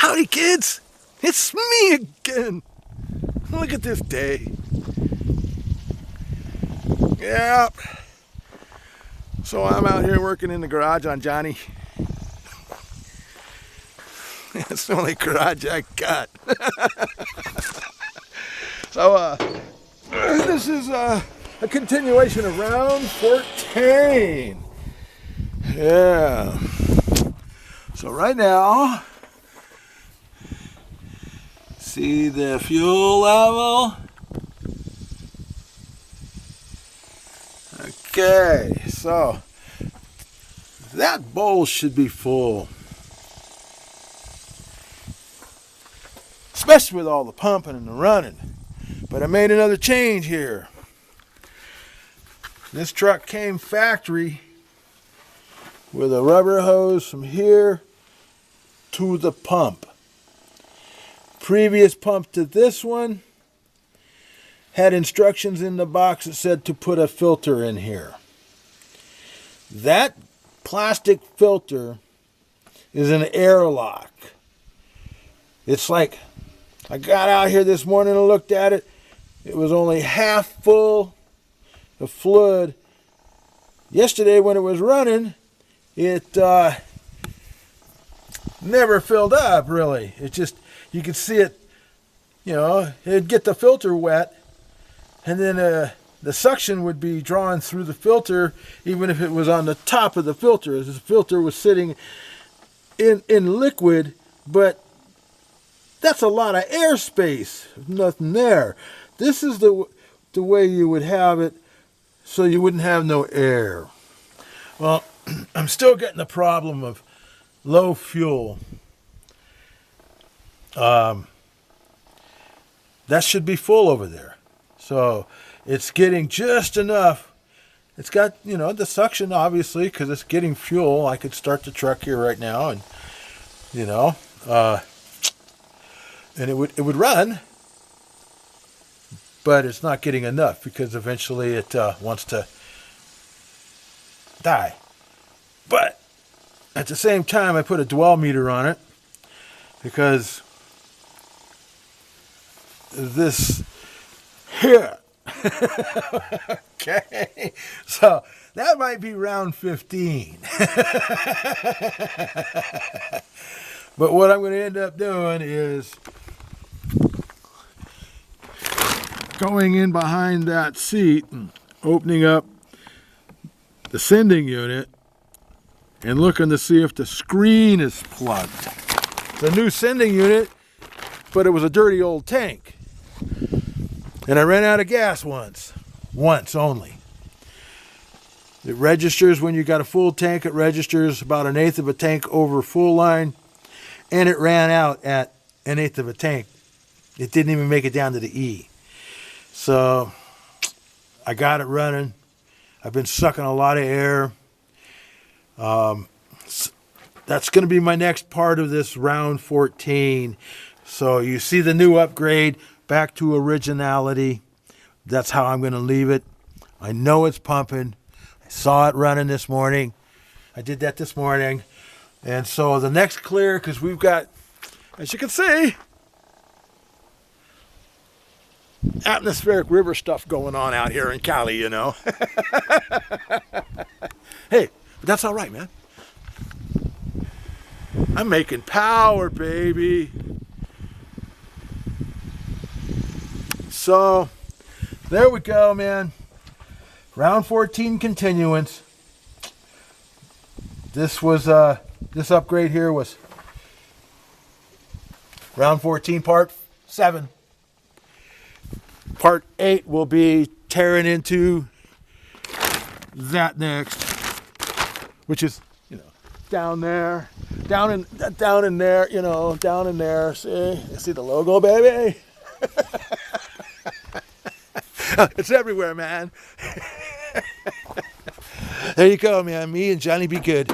Howdy, kids. It's me again. Look at this day. Yeah. So I'm out here working in the garage on Johnny. It's the only garage I got. So this is a continuation of round 14. Yeah. So right now, see the fuel level? Okay, so that bowl should be full. Especially with all the pumping and the running. But I made another change here. This truck came factory with a rubber hose from here to the pump. Previous pump to this one had instructions in the box that said to put a filter in here. That plastic filter is an airlock. It's like, I got out here this morning and looked at it. It was only half full of fluid. Yesterday when it was running, it never filled up really. It just, you could see it, you know, it'd get the filter wet, and then the suction would be drawn through the filter even if it was on the top of the filter, as the filter was sitting in liquid, but that's a lot of airspace. Nothing there. This is the way you would have it so you wouldn't have no air. Well, I'm still getting the problem of low fuel. That should be full over there. So it's getting just enough. It's got, you know, the suction obviously because it's getting fuel. I could start the truck here right now and, you know, and it would run, but it's not getting enough because eventually it wants to die. But at the same time, I put a dwell meter on it because this here. Okay, so that might be round 15. But what I'm going to end up doing is going in behind that seat and opening up the sending unit and looking to see if the screen is plugged. It's a new sending unit, but it was a dirty old tank. And I ran out of gas once only. It registers when you got a full tank. It registers about 1/8 of a tank over full line. And it ran out at 1/8 of a tank. It didn't even make it down to the E. So I got it running. I've been sucking a lot of air. That's going to be my next part of this round 14. So you see the new upgrade, back to originality. That's how I'm going to leave it. I know it's pumping. I saw it running this morning. I did that this morning. And so the next clear, because we've got, as you can see, atmospheric river stuff going on out here in Cali, you know. Hey, but that's all right, man. I'm making power, baby. So, there we go, man. Round 14 continuance. This was, this upgrade here was round 14, part 7. Part 8 will be tearing into that next, which is, you know, down there, down in there, you know, down in there. See the logo, baby? It's everywhere, man. There you go, man. Me and Johnny be good.